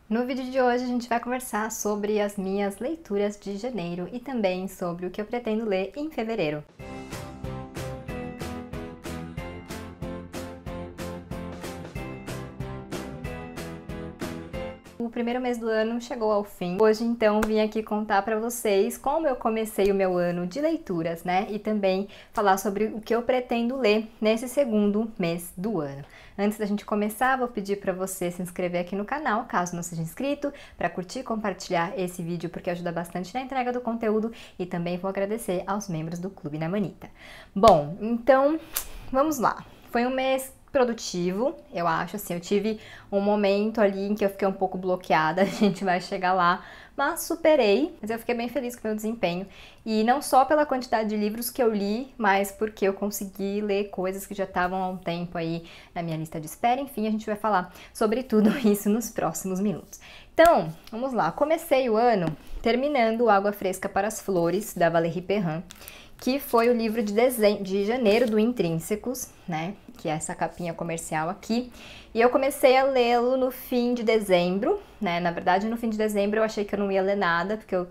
No vídeo de hoje a gente vai conversar sobre as minhas leituras de janeiro e também sobre o que eu pretendo ler em fevereiro. O primeiro mês do ano chegou ao fim. Hoje, então, vim aqui contar pra vocês como eu comecei o meu ano de leituras, né? E também falar sobre o que eu pretendo ler nesse segundo mês do ano. Antes da gente começar, vou pedir pra você se inscrever aqui no canal, caso não seja inscrito, pra curtir e compartilhar esse vídeo, porque ajuda bastante na entrega do conteúdo, e também vou agradecer aos membros do Clube da Manita. Bom, então, vamos lá. Foi um mês produtivo, eu acho, assim, eu tive um momento ali em que eu fiquei um pouco bloqueada, a gente vai chegar lá, mas superei, mas eu fiquei bem feliz com o meu desempenho, e não só pela quantidade de livros que eu li, mas porque eu consegui ler coisas que já estavam há um tempo aí na minha lista de espera, enfim, a gente vai falar sobre tudo isso nos próximos minutos. Então, vamos lá, comecei o ano terminando Água Fresca para as Flores, da Valérie Perrin, que foi o livro de janeiro do Intrínsecos, né, que é essa capinha comercial aqui, e eu comecei a lê-lo no fim de dezembro, né, na verdade no fim de dezembro eu achei que eu não ia ler nada, porque eu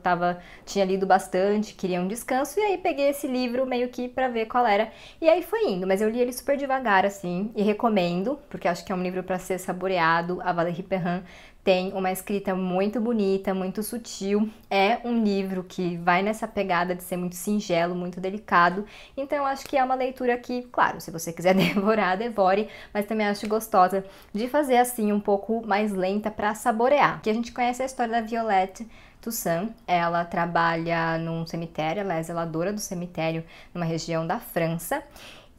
tinha lido bastante, queria um descanso, e aí peguei esse livro meio que pra ver qual era, e aí foi indo, mas eu li ele super devagar, assim, e recomendo, porque acho que é um livro pra ser saboreado. A Valérie Perrin tem uma escrita muito bonita, muito sutil, é um livro que vai nessa pegada de ser muito singelo, muito delicado, então eu acho que é uma leitura que, claro, se você quiser devorar, devore, mas também acho gostosa de fazer assim um pouco mais lenta para saborear. Aqui a gente conhece a história da Violette Toussaint, ela trabalha num cemitério, ela é zeladora do cemitério numa região da França,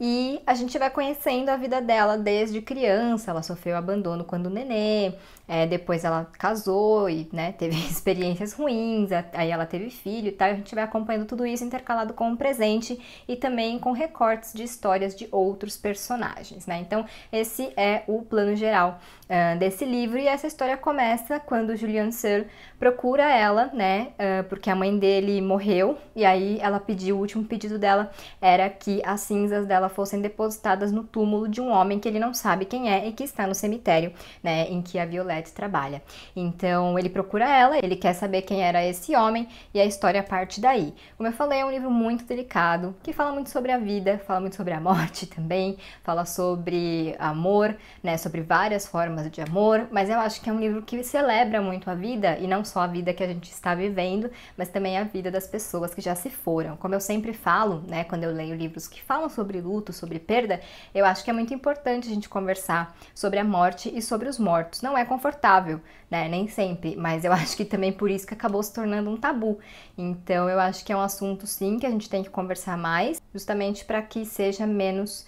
e a gente vai conhecendo a vida dela desde criança. Ela sofreu abandono quando nenê, depois ela casou e, né, teve experiências ruins, aí ela teve filho e tal. A gente vai acompanhando tudo isso intercalado com o presente e também com recortes de histórias de outros personagens, né? Então esse é o plano geral desse livro, e essa história começa quando Julian Searle procura ela, né, porque a mãe dele morreu, e aí ela pediu, o último pedido dela era que as cinzas dela fossem depositadas no túmulo de um homem que ele não sabe quem é e que está no cemitério, né, em que a Violette trabalha. Então ele procura ela, ele quer saber quem era esse homem, e a história parte daí. Como eu falei, é um livro muito delicado, que fala muito sobre a vida, fala muito sobre a morte também, fala sobre amor, né, sobre várias formas de amor, mas eu acho que é um livro que celebra muito a vida, e não só a vida que a gente está vivendo, mas também a vida das pessoas que já se foram. Como eu sempre falo, né, quando eu leio livros que falam sobre luto, sobre perda, eu acho que é muito importante a gente conversar sobre a morte e sobre os mortos. Não é confortável, né, nem sempre, mas eu acho que também por isso que acabou se tornando um tabu. Então eu acho que é um assunto, sim, que a gente tem que conversar mais, justamente para que seja menos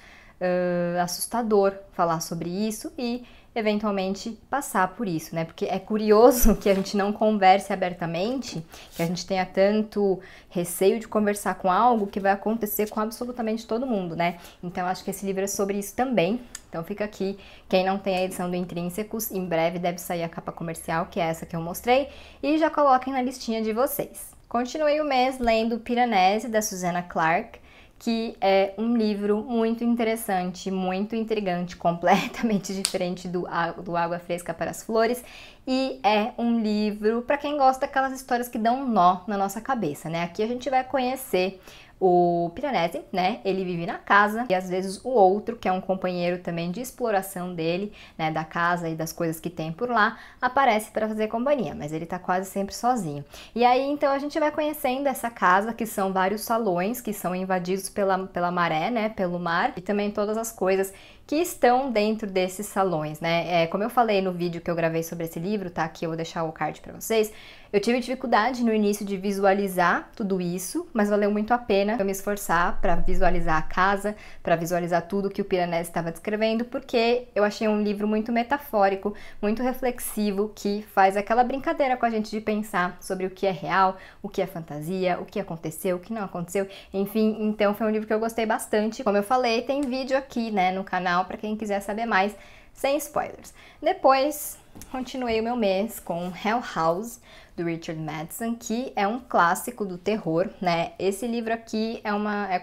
assustador falar sobre isso e eventualmente passar por isso, né? Porque é curioso que a gente não converse abertamente, que a gente tenha tanto receio de conversar com algo que vai acontecer com absolutamente todo mundo, né? Então acho que esse livro é sobre isso também. Então fica aqui, quem não tem a edição do Intrínsecos, em breve deve sair a capa comercial, que é essa que eu mostrei, e já coloquem na listinha de vocês. Continuei o mês lendo Piranesi, da Susanna Clarke, que é um livro muito interessante, muito intrigante, completamente diferente do Água Fresca para as Flores, e é um livro para quem gosta daquelas histórias que dão um nó na nossa cabeça, né? Aqui a gente vai conhecer o Piranesi, né, ele vive na casa, e às vezes o outro, que é um companheiro também de exploração dele, né, da casa e das coisas que tem por lá, aparece para fazer companhia, mas ele tá quase sempre sozinho. E aí, então, a gente vai conhecendo essa casa, que são vários salões, que são invadidos pela maré, né, pelo mar, e também todas as coisas que estão dentro desses salões, né? Como eu falei no vídeo que eu gravei sobre esse livro, tá? Aqui eu vou deixar o card para vocês. Eu tive dificuldade no início de visualizar tudo isso, mas valeu muito a pena eu me esforçar para visualizar a casa, para visualizar tudo que o Piranesi estava descrevendo, porque eu achei um livro muito metafórico, muito reflexivo, que faz aquela brincadeira com a gente de pensar sobre o que é real, o que é fantasia, o que aconteceu, o que não aconteceu, enfim, então foi um livro que eu gostei bastante. Como eu falei, tem vídeo aqui, né, no canal, para quem quiser saber mais, sem spoilers. Depois, continuei o meu mês com Hell House, do Richard Matheson, que é um clássico do terror, né? Esse livro aqui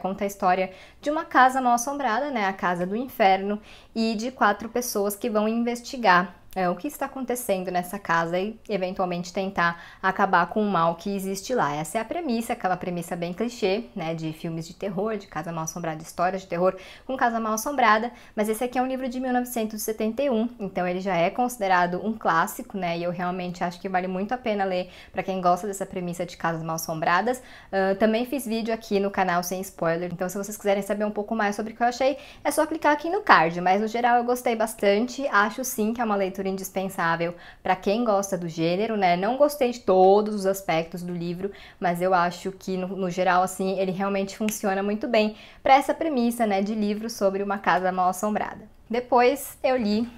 conta a história de uma casa mal assombrada, né? A Casa do Inferno, e de 4 pessoas que vão investigar o que está acontecendo nessa casa e eventualmente tentar acabar com o mal que existe lá. Essa é a premissa, aquela premissa bem clichê, né, de filmes de terror, de Casa Mal Assombrada, histórias de terror com Casa Mal Assombrada, mas esse aqui é um livro de 1971, então ele já é considerado um clássico, né, e eu realmente acho que vale muito a pena ler para quem gosta dessa premissa de Casas Mal Assombradas. Também fiz vídeo aqui no canal sem spoiler, então se vocês quiserem saber um pouco mais sobre o que eu achei, é só clicar aqui no card, mas no geral eu gostei bastante, acho sim que é uma leitura indispensável para quem gosta do gênero, né, não gostei de todos os aspectos do livro, mas eu acho que no geral, assim, ele realmente funciona muito bem para essa premissa, né, de livro sobre uma casa mal assombrada. Depois eu li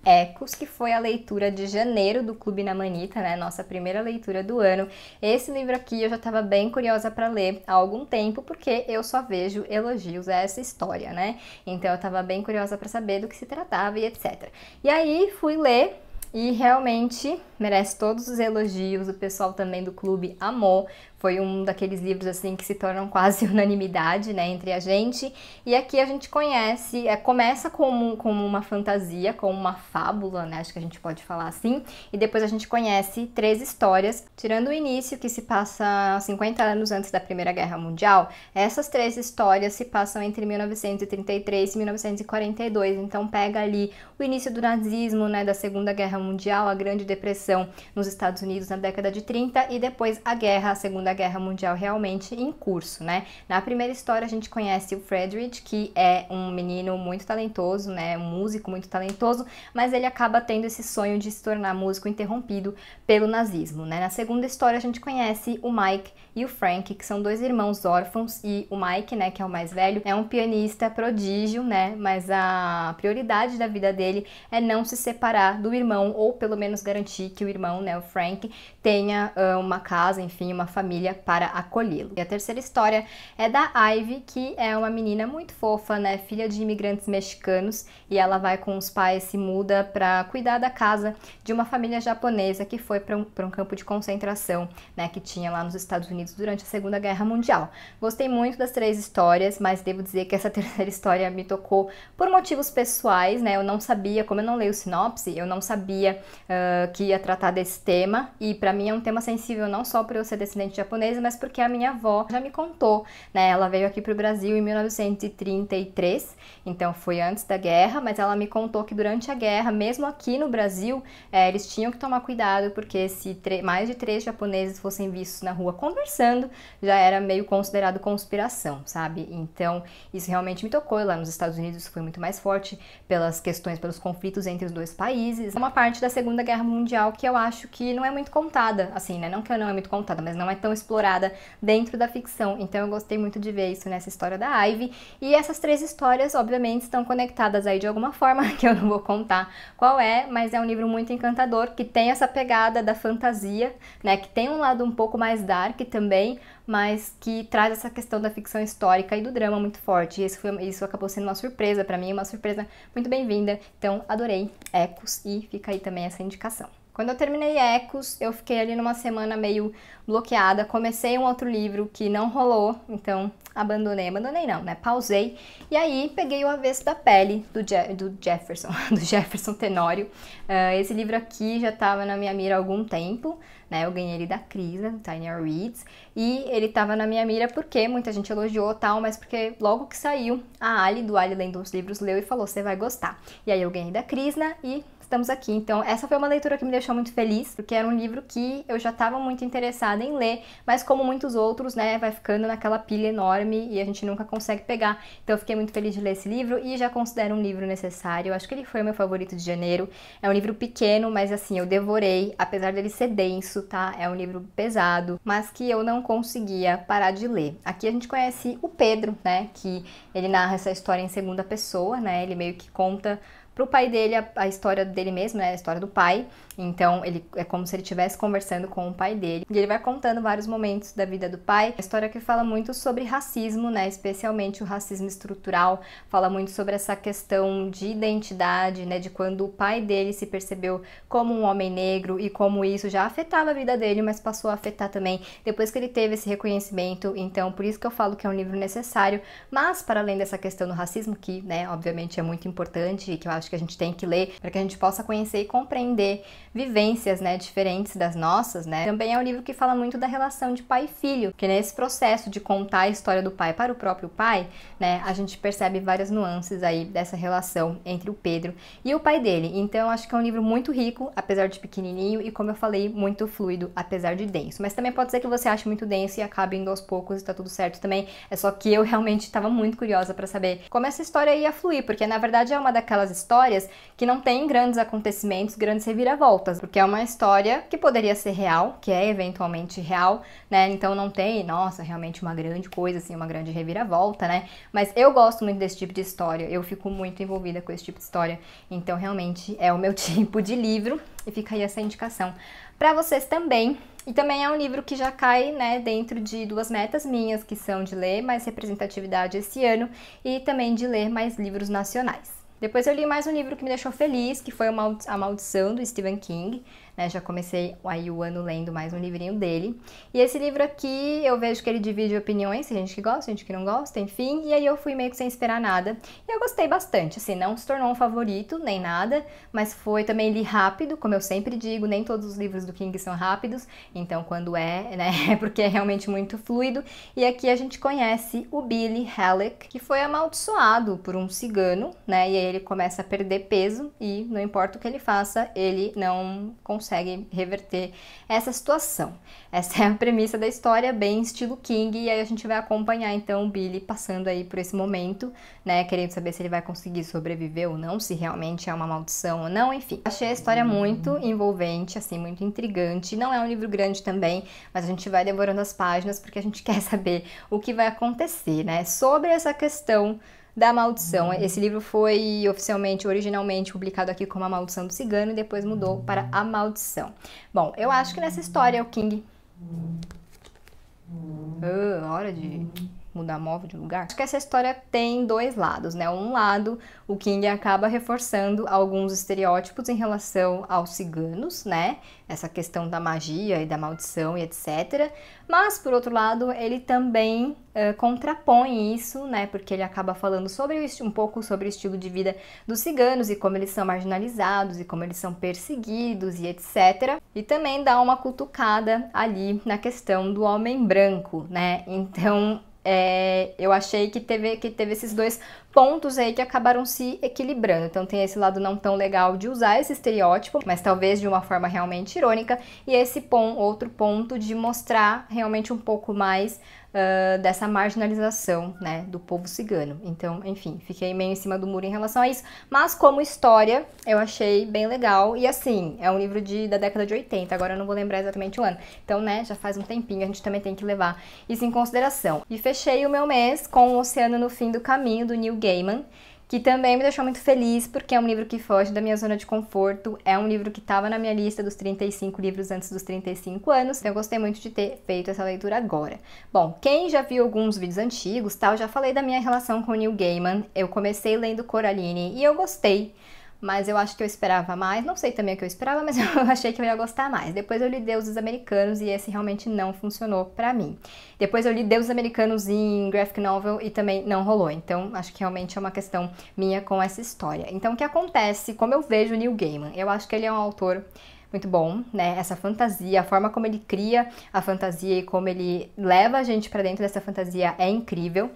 Ecos, que foi a leitura de janeiro do Clube na Manita, né, nossa primeira leitura do ano. Esse livro aqui eu já estava bem curiosa para ler há algum tempo, porque eu só vejo elogios a essa história, né, então eu estava bem curiosa para saber do que se tratava e etc. E aí fui ler e realmente merece todos os elogios, o pessoal também do clube amou. Foi um daqueles livros assim que se tornam quase unanimidade, né, entre a gente. E aqui a gente conhece, começa como uma fantasia, como uma fábula, né, acho que a gente pode falar assim. E depois a gente conhece 3 histórias, tirando o início que se passa 50 anos antes da Primeira Guerra Mundial. Essas 3 histórias se passam entre 1933 e 1942. Então pega ali o início do nazismo, né, da Segunda Guerra Mundial, a Grande Depressão nos Estados Unidos na década de 30 e depois a guerra, a Segunda Guerra Mundial realmente em curso, né? Na primeira história a gente conhece o Frederick, que é um menino muito talentoso, né? Um músico muito talentoso, mas ele acaba tendo esse sonho de se tornar músico interrompido pelo nazismo, né? Na segunda história a gente conhece o Mike e o Frank, que são 2 irmãos órfãos, e o Mike, né, que é o mais velho, é um pianista prodígio, né? Mas a prioridade da vida dele é não se separar do irmão, ou pelo menos garantir que o irmão, né, o Frank, tenha uma casa, enfim, uma família para acolhê-lo. E a terceira história é da Ivy, que é uma menina muito fofa, né, filha de imigrantes mexicanos, e ela vai com os pais, se muda para cuidar da casa de uma família japonesa que foi para um campo de concentração, né, que tinha lá nos Estados Unidos durante a Segunda Guerra Mundial. Gostei muito das 3 histórias, mas devo dizer que essa terceira história me tocou por motivos pessoais, né, eu não sabia, como eu não leio sinopse, eu não sabia que ia tratar desse tema, e para mim é um tema sensível não só por eu ser descendente japonesa, mas porque a minha avó já me contou, né, ela veio aqui para o Brasil em 1933, então foi antes da guerra, mas ela me contou que durante a guerra, mesmo aqui no Brasil, eles tinham que tomar cuidado, porque se mais de 3 japoneses fossem vistos na rua conversando, já era meio considerado conspiração, sabe? Então isso realmente me tocou, e lá nos Estados Unidos isso foi muito mais forte pelas questões, pelos conflitos entre os 2 países. Uma parte da Segunda Guerra Mundial que eu acho que não é muito contada, assim, né, não que não é muito contada, mas não é tão explorada dentro da ficção, então eu gostei muito de ver isso nessa história da Ivy. E essas 3 histórias, obviamente, estão conectadas aí de alguma forma, que eu não vou contar qual é, mas é um livro muito encantador, que tem essa pegada da fantasia, né, que tem um lado um pouco mais dark também, mas que traz essa questão da ficção histórica e do drama muito forte. E isso acabou sendo uma surpresa para mim, uma surpresa muito bem-vinda, então adorei Ecos, e fica aí também essa indicação. Quando eu terminei Ecos, eu fiquei ali numa semana meio bloqueada, comecei um outro livro que não rolou, então abandonei não, né, pausei, e aí peguei O Avesso da Pele, do Jefferson Tenório. Esse livro aqui já estava na minha mira há algum tempo, né, eu ganhei ele da Cris, do Tiny Reads, e ele estava na minha mira porque muita gente elogiou tal, mas porque logo que saiu, a Ali, do Ali Lendo os Livros, leu e falou, você vai gostar. E aí eu ganhei da Krishna e estamos aqui. Então essa foi uma leitura que me deixou muito feliz, porque era um livro que eu já estava muito interessada em ler, mas como muitos outros, né, vai ficando naquela pilha enorme e a gente nunca consegue pegar. Então eu fiquei muito feliz de ler esse livro e já considero um livro necessário. Eu acho que ele foi o meu favorito de janeiro. É um livro pequeno, mas assim, eu devorei, apesar dele ser denso, tá? É um livro pesado, mas que eu não conseguia parar de ler. Aqui a gente conhece o Pedro, né, que ele narra essa história em segunda pessoa, né, ele meio que conta pro pai dele a história dele mesmo, né, a história do pai, Então, ele é como se ele estivesse conversando com o pai dele. E ele vai contando vários momentos da vida do pai. Uma história que fala muito sobre racismo, né? Especialmente o racismo estrutural. Fala muito sobre essa questão de identidade, né? De quando o pai dele se percebeu como um homem negro e como isso já afetava a vida dele, mas passou a afetar também depois que ele teve esse reconhecimento. Então, por isso que eu falo que é um livro necessário. Mas, para além dessa questão do racismo, que, né, obviamente é muito importante e que eu acho que a gente tem que ler para que a gente possa conhecer e compreender vivências, né, diferentes das nossas, né? Também é um livro que fala muito da relação de pai e filho, que nesse processo de contar a história do pai para o próprio pai, né, a gente percebe várias nuances aí dessa relação entre o Pedro e o pai dele. Então, eu acho que é um livro muito rico, apesar de pequenininho, e como eu falei, muito fluido, apesar de denso. Mas também pode ser que você ache muito denso e acabe indo aos poucos e tá tudo certo também. É só que eu realmente estava muito curiosa para saber como essa história ia fluir, porque na verdade é uma daquelas histórias que não tem grandes acontecimentos, grandes reviravoltas, porque é uma história que poderia ser real, que é eventualmente real, né? Então não tem, nossa, realmente uma grande coisa, assim, uma grande reviravolta, né? Mas eu gosto muito desse tipo de história, eu fico muito envolvida com esse tipo de história, então realmente é o meu tipo de livro, e fica aí essa indicação para vocês também. E também é um livro que já cai, né, dentro de duas metas minhas, que são de ler mais representatividade esse ano e também de ler mais livros nacionais. Depois eu li mais um livro que me deixou feliz, que foi A Maldição, do Stephen King, né? Já comecei aí o ano lendo mais um livrinho dele. E esse livro aqui, eu vejo que ele divide opiniões, tem gente que gosta, gente que não gosta, enfim. E aí eu fui meio que sem esperar nada. E eu gostei bastante, assim, não se tornou um favorito, nem nada, mas foi também li rápido, como eu sempre digo, nem todos os livros do King são rápidos. Então quando é, né, é porque é realmente muito fluido. E aqui a gente conhece o Billy Halleck, que foi amaldiçoado por um cigano, né? E aí ele começa a perder peso e não importa o que ele faça, ele não consegue reverter essa situação. Essa é a premissa da história, bem estilo King, e aí a gente vai acompanhar então o Billy passando aí por esse momento, né, querendo saber se ele vai conseguir sobreviver ou não, se realmente é uma maldição ou não, enfim. Achei a história muito envolvente, assim, muito intrigante. Não é um livro grande também, mas a gente vai devorando as páginas porque a gente quer saber o que vai acontecer, né, sobre essa questão da maldição. Esse livro foi originalmente publicado aqui como A Maldição do Cigano e depois mudou para A Maldição. Bom, eu acho que nessa história o King... hora de mudar móvel de lugar. Acho que essa história tem dois lados, né? Um lado, o King acaba reforçando alguns estereótipos em relação aos ciganos, né? Essa questão da magia e da maldição e etc. Mas, por outro lado, ele também contrapõe isso, né? Porque ele acaba falando um pouco sobre o estilo de vida dos ciganos e como eles são marginalizados e como eles são perseguidos e etc. E também dá uma cutucada ali na questão do homem branco, né? Então, eu achei que teve esses dois pontos aí que acabaram se equilibrando. Então tem esse lado não tão legal de usar esse estereótipo, mas talvez de uma forma realmente irônica, e esse outro ponto de mostrar realmente um pouco mais dessa marginalização, né, do povo cigano. Então, enfim, fiquei meio em cima do muro em relação a isso, mas como história eu achei bem legal, e assim, é um livro da década de 80, agora eu não vou lembrar exatamente o ano, então, né, já faz um tempinho, a gente também tem que levar isso em consideração. E fechei o meu mês com O Oceano no Fim do Caminho, do Neil Gaiman, que também me deixou muito feliz, porque é um livro que foge da minha zona de conforto, é um livro que estava na minha lista dos 35 livros antes dos 35 anos, então eu gostei muito de ter feito essa leitura agora. Bom, quem já viu alguns vídeos antigos, tá, eu já falei da minha relação com o Neil Gaiman, eu comecei lendo Coraline e eu gostei, mas eu acho que eu esperava mais, não sei também o que eu esperava, mas eu achei que eu ia gostar mais. Depois eu li Deuses Americanos e esse realmente não funcionou pra mim. Depois eu li Deuses Americanos em graphic novel e também não rolou, então acho que realmente é uma questão minha com essa história. Então o que acontece, como eu vejo o Neil Gaiman? Eu acho que ele é um autor muito bom, né? Essa fantasia, a forma como ele cria a fantasia e como ele leva a gente pra dentro dessa fantasia é incrível.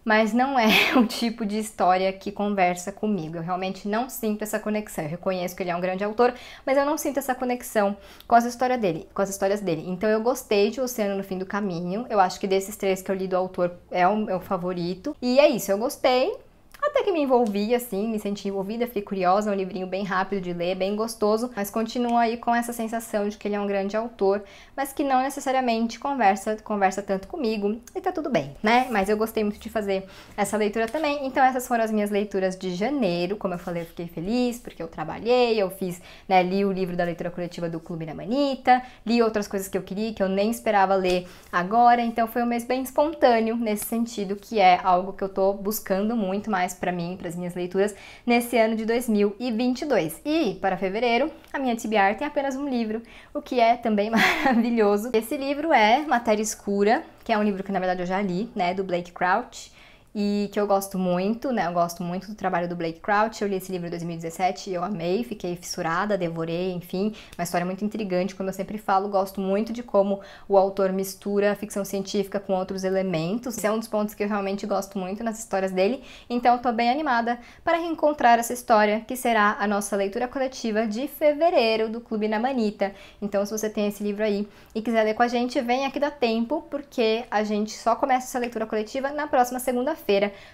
Mas não é o tipo de história que conversa comigo. Eu realmente não sinto essa conexão. Eu reconheço que ele é um grande autor, mas eu não sinto essa conexão com as histórias dele. Então eu gostei de O Oceano no Fim do Caminho. Eu acho que desses três que eu li do autor é o meu favorito. E é isso, eu gostei. Até que me envolvi, assim, me senti envolvida, fiquei curiosa, é um livrinho bem rápido de ler, bem gostoso, mas continuo aí com essa sensação de que ele é um grande autor, mas que não necessariamente conversa tanto comigo, e tá tudo bem, né? Mas eu gostei muito de fazer essa leitura também, então essas foram as minhas leituras de janeiro. Como eu falei, eu fiquei feliz porque eu trabalhei, eu fiz, né, li o livro da leitura coletiva do Clube da Manita, li outras coisas que eu queria, que eu nem esperava ler agora, então foi um mês bem espontâneo nesse sentido, que é algo que eu tô buscando muito mais pra mim, pras minhas leituras, nesse ano de 2022. E para fevereiro, a minha TBR tem apenas um livro, o que é também maravilhoso. Esse livro é Matéria Escura, que é um livro que na verdade eu já li, né, do Blake Crouch, e que eu gosto muito, né? Eu gosto muito do trabalho do Blake Crouch. Eu li esse livro em 2017 e eu amei, fiquei fissurada, devorei, enfim, uma história muito intrigante, como eu sempre falo, gosto muito de como o autor mistura a ficção científica com outros elementos. Esse é um dos pontos que eu realmente gosto muito nas histórias dele, então tô bem animada para reencontrar essa história, que será a nossa leitura coletiva de fevereiro do Clube na Manita. Então, se você tem esse livro aí e quiser ler com a gente, vem aqui, dá tempo, porque a gente só começa essa leitura coletiva na próxima segunda-feira,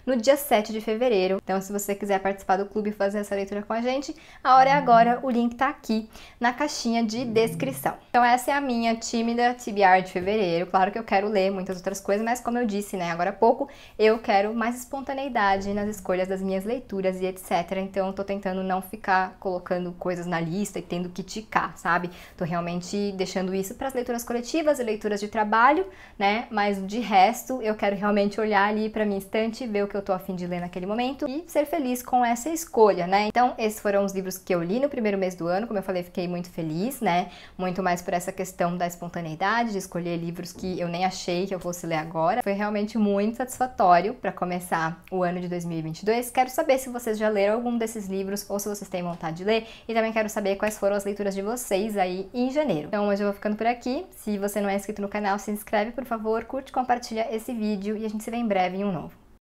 no dia 7 de fevereiro. Então, se você quiser participar do clube e fazer essa leitura com a gente, a hora é agora, o link tá aqui na caixinha de descrição. Então, essa é a minha tímida TBR de fevereiro. Claro que eu quero ler muitas outras coisas, mas como eu disse, né, agora há pouco, eu quero mais espontaneidade nas escolhas das minhas leituras e etc. Então, eu tô tentando não ficar colocando coisas na lista e tendo que ticar, sabe? Tô realmente deixando isso para as leituras coletivas e leituras de trabalho, né? Mas de resto, eu quero realmente olhar ali para minha estante, ver o que eu tô a fim de ler naquele momento e ser feliz com essa escolha, né? Então, esses foram os livros que eu li no primeiro mês do ano. Como eu falei, fiquei muito feliz, né? Muito mais por essa questão da espontaneidade, de escolher livros que eu nem achei que eu fosse ler agora. Foi realmente muito satisfatório para começar o ano de 2022. Quero saber se vocês já leram algum desses livros ou se vocês têm vontade de ler, e também quero saber quais foram as leituras de vocês aí em janeiro. Então, hoje eu vou ficando por aqui. Se você não é inscrito no canal, se inscreve, por favor, curte, compartilha esse vídeo e a gente se vê em breve em um novo.